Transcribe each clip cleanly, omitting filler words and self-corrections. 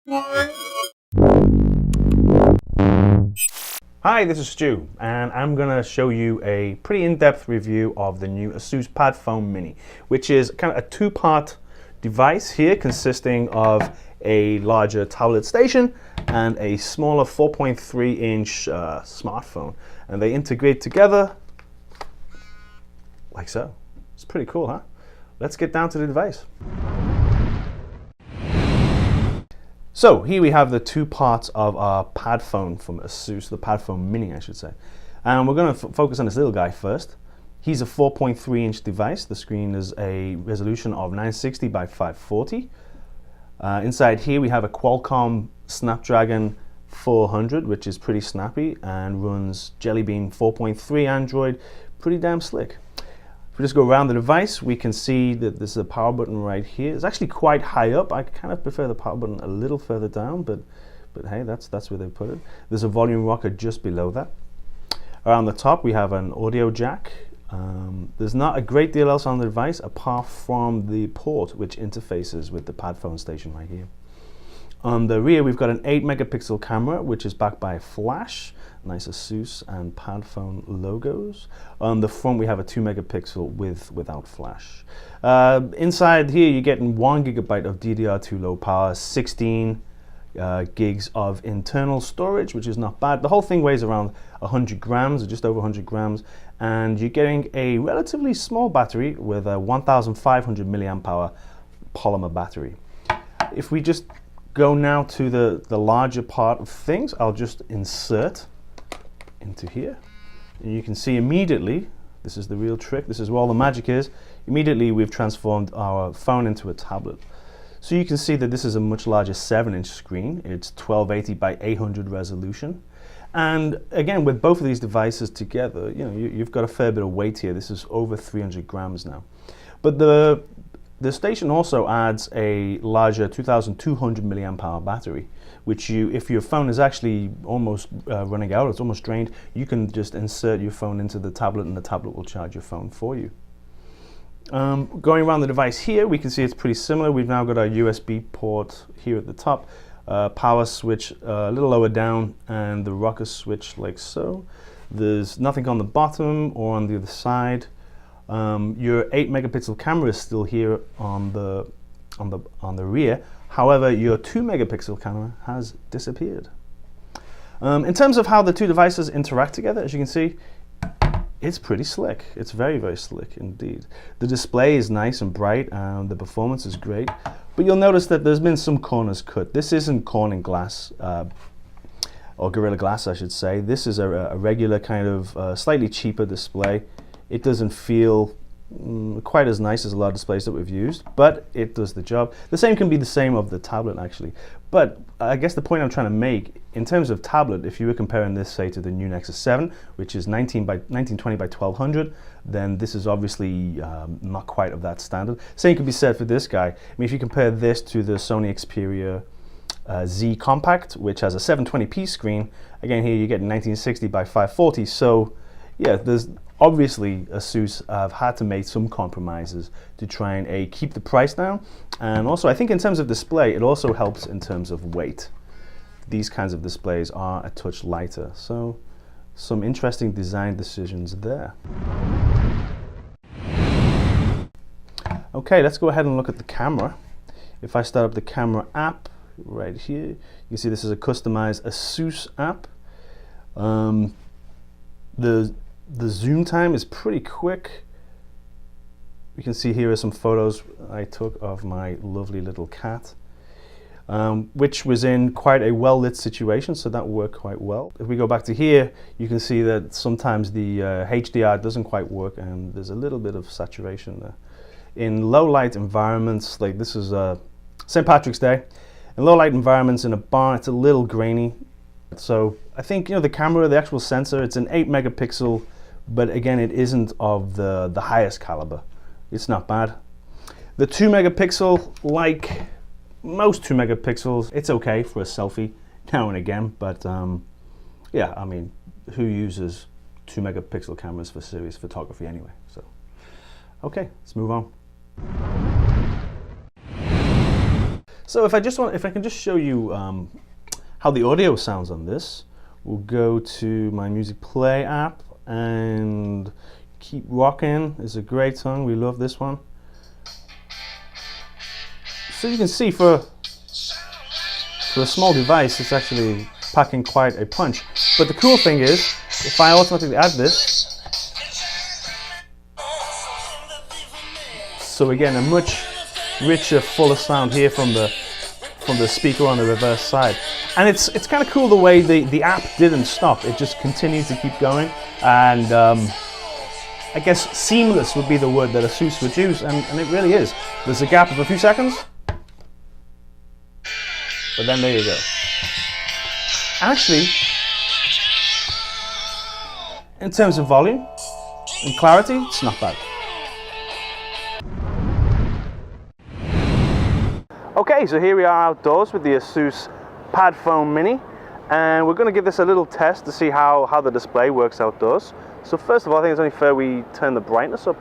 Hi, this is Stu, and I'm going to show you a pretty in-depth review of the new ASUS Padfone Mini, which is kind of a two-part device here consisting of a larger tablet station and a smaller 4.3-inch smartphone. And they integrate together like so. It's pretty cool, huh? Let's get down to the device. So here we have the two parts of our Padfone from ASUS, the Padfone Mini I should say. And we're going to focus on this little guy first. He's a 4.3-inch device. The screen is a resolution of 960 by 540. Inside here we have a Qualcomm Snapdragon 400, which is pretty snappy and runs Jelly Bean 4.3 Android, pretty damn slick. If we just go around the device, we can see that there's a power button right here. It's actually quite high up. I kind of prefer the power button a little further down, but hey, that's where they put it. There's a volume rocker just below that. Around the top, we have an audio jack. There's not a great deal else on the device apart from the port, which interfaces with the Padfone station right here. On the rear, we've got an 8-megapixel camera, which is backed by a flash. Nice ASUS and Padfone logos. On the front, we have a 2-megapixel without flash. Inside here, you're getting 1 gigabyte of DDR2 low power, 16 gigs of internal storage, which is not bad. The whole thing weighs around 100 grams, or just over 100 grams, and you're getting a relatively small battery with a 1,500 milliamp hour polymer battery. If we just go now to the larger part of things, I'll just insert into here. And you can see immediately, this is the real trick, this is where all the magic is, immediately we've transformed our phone into a tablet. So you can see that this is a much larger 7-inch screen. It's 1280 by 800 resolution. And again, with both of these devices together, you've got a fair bit of weight here. This is over 300 grams now. But the station also adds a larger 2,200 milliamp hour battery, which if your phone is actually almost running out, it's almost drained, you can just insert your phone into the tablet and the tablet will charge your phone for you. Going around the device here, we can see it's pretty similar. We've now got our USB port here at the top, power switch a little lower down, and the rocker switch like so. There's nothing on the bottom or on the other side. Your 8-megapixel camera is still here on the rear. However, your 2-megapixel camera has disappeared. In terms of how the two devices interact together, as you can see, it's pretty slick. It's very, very slick indeed. The display is nice and bright, and the performance is great. But you'll notice that there's been some corners cut. This isn't Corning glass, or Gorilla Glass, I should say. This is a regular kind of slightly cheaper display. It doesn't feel quite as nice as a lot of displays that we've used, but it does the job. The same can be the same of the tablet actually. But I guess the point I'm trying to make, in terms of tablet, if you were comparing this, say, to the new Nexus 7, which is 1920 by 1200, then this is obviously not quite of that standard. Same could be said for this guy. I mean, if you compare this to the Sony Xperia Z Compact, which has a 720p screen, again here you get 1960 by 540. So yeah, there's obviously ASUS have had to make some compromises to try and keep the price down, and also I think in terms of display it also helps in terms of weight. These kinds of displays are a touch lighter, so some interesting design decisions there. Okay, let's go ahead and look at the camera. If I start up the camera app right here, you can see this is a customized ASUS app. The zoom time is pretty quick. You can see here are some photos I took of my lovely little cat, which was in quite a well-lit situation, so that worked quite well. If we go back to here, you can see that sometimes the HDR doesn't quite work and there's a little bit of saturation there. In low light environments, like this is St. Patrick's Day, in low light environments in a bar, it's a little grainy. So I think, the camera, the actual sensor, it's an 8-megapixel, but again, it isn't of the highest caliber. It's not bad. The 2-megapixel, like most 2-megapixels, it's okay for a selfie now and again, but yeah, I mean, who uses 2-megapixel cameras for serious photography anyway? So, okay, let's move on. So if I can just show you how the audio sounds on this, we'll go to my music play app and Keep Rockin' is a great song. We love this one. So you can see for a small device, it's actually packing quite a punch. But the cool thing is, if I automatically add this, so again, a much richer, fuller sound here from the speaker on the reverse side. And it's kind of cool the way the app didn't stop. It just continued to keep going. And I guess seamless would be the word that ASUS would use, and it really is. There's a gap of a few seconds, but then there you go. Actually, in terms of volume and clarity, it's not bad. Okay, so here we are outdoors with the ASUS Padfone Mini, and we're going to give this a little test to see how the display works outdoors. So first of all, I think it's only fair we turn the brightness up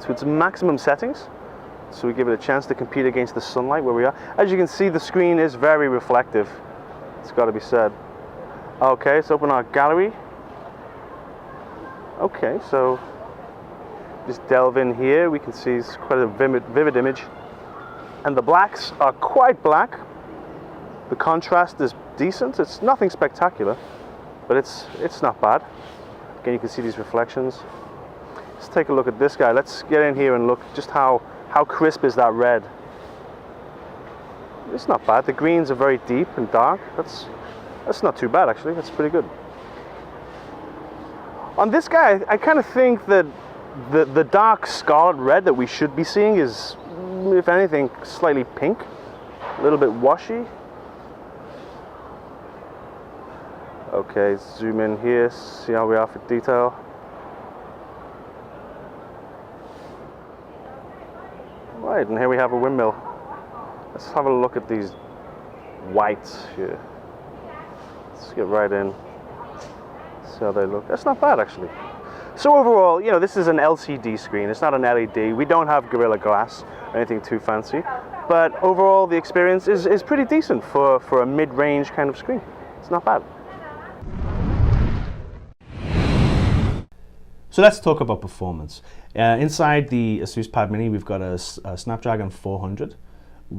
to its maximum settings, so we give it a chance to compete against the sunlight where we are. As you can see, the screen is very reflective, it's got to be said. Okay, let's open our gallery. Okay, so just delve in here, we can see it's quite a vivid image. And the blacks are quite black. The contrast is decent. It's nothing spectacular, but it's not bad. Again, you can see these reflections. Let's take a look at this guy. Let's get in here and look just how crisp is that red. It's not bad. The greens are very deep and dark. That's not too bad, actually. That's pretty good. On this guy, I kind of think that the dark scarlet red that we should be seeing is, if anything, slightly pink, a little bit washy. Okay, zoom in here, see how we are for detail. Right, and here we have a windmill. Let's have a look at these whites here. Let's get right in, see how they look. That's not bad, actually. So overall, you know, this is an LCD screen. It's not an LED. We don't have Gorilla Glass or anything too fancy. But overall, the experience is pretty decent for a mid-range kind of screen. It's not bad. So let's talk about performance. Inside the ASUS Pad Mini, we've got a Snapdragon 400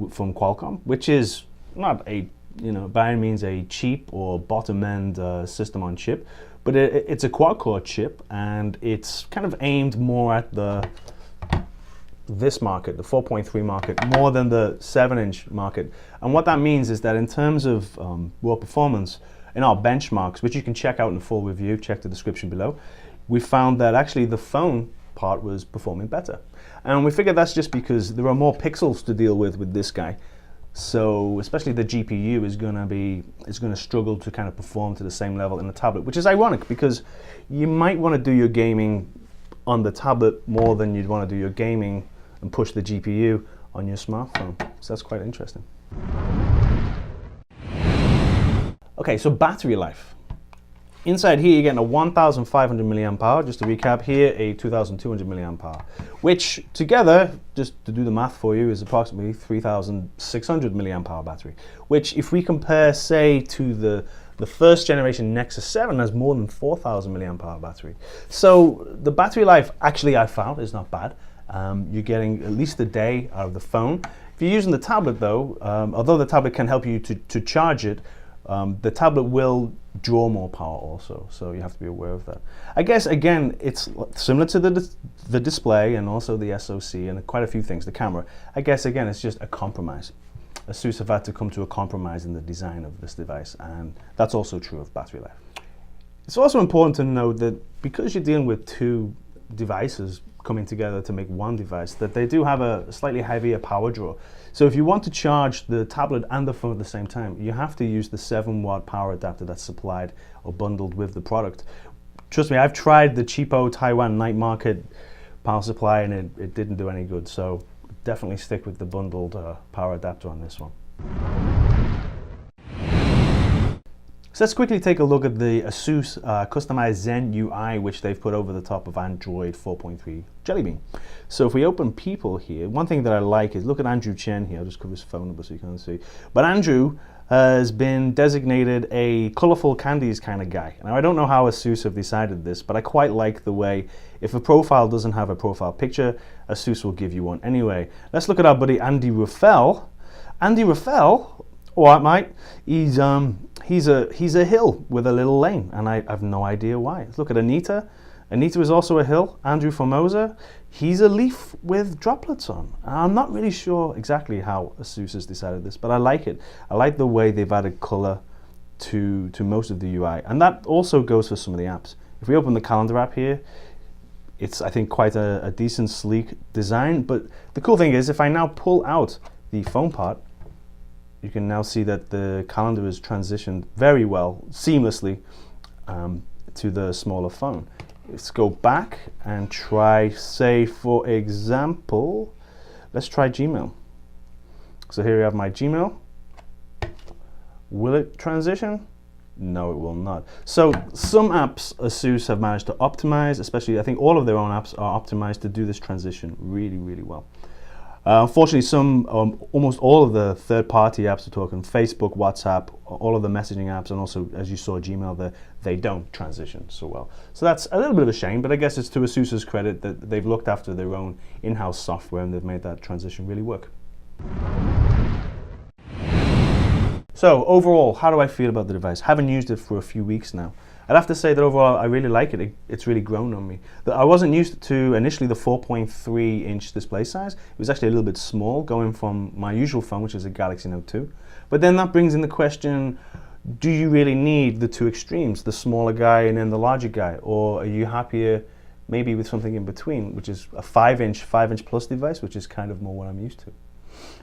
from Qualcomm, which is not a, you know, by any means a cheap or bottom-end system on chip. But it's a quad-core chip, and it's kind of aimed more at this market, the 4.3 market, more than the 7-inch market. And what that means is that in terms of raw performance, in our benchmarks, which you can check out in full review, check the description below, we found that actually the phone part was performing better. And we figured that's just because there are more pixels to deal with this guy. So especially the GPU is going to struggle to kind of perform to the same level in the tablet, which is ironic because you might want to do your gaming on the tablet more than you'd want to do your gaming and push the GPU on your smartphone. So that's quite interesting. Okay, so battery life. Inside here you're getting a 1,500 milliamp hour. Just to recap here, a 2,200 milliamp hour, which together, just to do the math for you, is approximately 3,600 milliamp hour battery. Which, if we compare, say, to the first generation Nexus 7, has more than 4,000 milliamp hour battery. So the battery life, actually, I found is not bad. You're getting at least a day out of the phone. If you're using the tablet, though, although the tablet can help you to charge it, the tablet will draw more power also, so you have to be aware of that. I guess, again, it's similar to the display and also the SoC and quite a few things, the camera. I guess, again, it's just a compromise. ASUS have had to come to a compromise in the design of this device, and that's also true of battery life. It's also important to note that because you're dealing with two devices coming together to make one device, that they do have a slightly heavier power draw. So if you want to charge the tablet and the phone at the same time, you have to use the 7-watt power adapter that's supplied or bundled with the product. Trust me, I've tried the cheapo Taiwan night market power supply and it didn't do any good, so definitely stick with the bundled power adapter on this one. So let's quickly take a look at the ASUS customized Zen UI, which they've put over the top of Android 4.3 Jelly Bean. So if we open people here, one thing that I like is, look at Andrew Chen here. I'll just cover his phone number so you can't see. But Andrew has been designated a colorful candies kind of guy. Now I don't know how ASUS have decided this, but I quite like the way, if a profile doesn't have a profile picture, ASUS will give you one anyway. Let's look at our buddy Andy Raffel. Andy Raffel, all right, mate, he's a hill with a little lane, and I have no idea why. Let's look at Anita. Anita is also a hill. Andrew Formosa, he's a leaf with droplets on. I'm not really sure exactly how ASUS has decided this, but I like it. I like the way they've added color to most of the UI, and that also goes for some of the apps. If we open the calendar app here, it's, I think, quite a decent, sleek design, but the cool thing is, if I now pull out the phone part, you can now see that the calendar is transitioned very well, seamlessly, to the smaller phone. Let's go back and try, say, for example, let's try Gmail. So here we have my Gmail. Will it transition? No, it will not. So some apps ASUS have managed to optimize, especially I think all of their own apps are optimized to do this transition really, really well. Unfortunately, almost all of the third-party apps, we're talking Facebook, WhatsApp, all of the messaging apps, and also, as you saw, Gmail, they don't transition so well. So that's a little bit of a shame, but I guess it's to ASUS's credit that they've looked after their own in-house software and they've made that transition really work. So overall, how do I feel about the device? Haven't used it for a few weeks now. I'd have to say that overall I really like it. It's really grown on me. I wasn't used to initially the 4.3 inch display size. It was actually a little bit small, going from my usual phone, which is a Galaxy Note 2. But then that brings in the question, do you really need the two extremes, the smaller guy and then the larger guy? Or are you happier maybe with something in between, which is a 5-inch plus device, which is kind of more what I'm used to?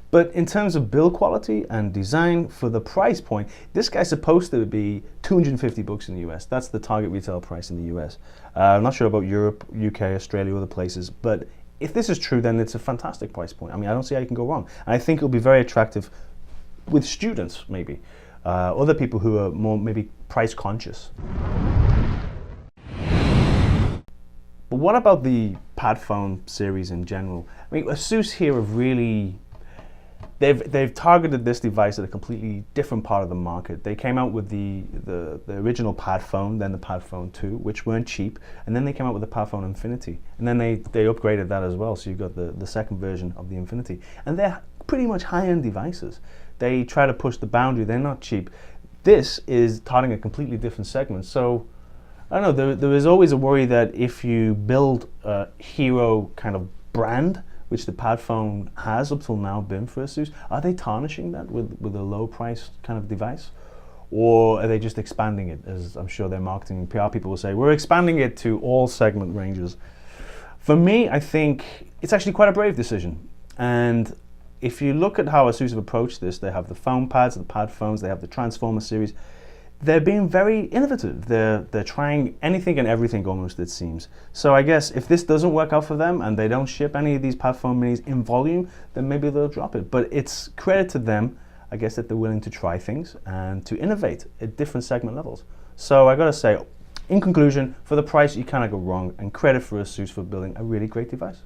But in terms of build quality and design, for the price point, this guy's supposed to be 250 bucks in the US. That's the target retail price in the US. I'm not sure about Europe, UK, Australia, other places, but if this is true, then it's a fantastic price point. I mean, I don't see how you can go wrong. And I think it'll be very attractive with students, maybe, other people who are more maybe price conscious. But what about the Padfone series in general? I mean, ASUS here have really, They've targeted this device at a completely different part of the market. They came out with the original Padfone, then the Padfone 2, which weren't cheap, and then they came out with the Padfone Infinity, and then they upgraded that as well, so you've got the second version of the Infinity. And they're pretty much high-end devices. They try to push the boundary, they're not cheap. This is targeting a completely different segment, so I don't know, there is always a worry that if you build a hero kind of brand, which the Padfone has up till now been for ASUS, are they tarnishing that with a low price kind of device? Or are they just expanding it, as I'm sure their marketing and PR people will say, we're expanding it to all segment ranges? For me, I think it's actually quite a brave decision. And if you look at how ASUS have approached this, they have the phone pads, the Padphones, they have the Transformer series. They're being very innovative. They're trying anything and everything almost, it seems. So I guess if this doesn't work out for them and they don't ship any of these Padfone minis in volume, then maybe they'll drop it. But it's credit to them, I guess, that they're willing to try things and to innovate at different segment levels. So I gotta say, in conclusion, for the price, you cannot go wrong, and credit for ASUS for building a really great device.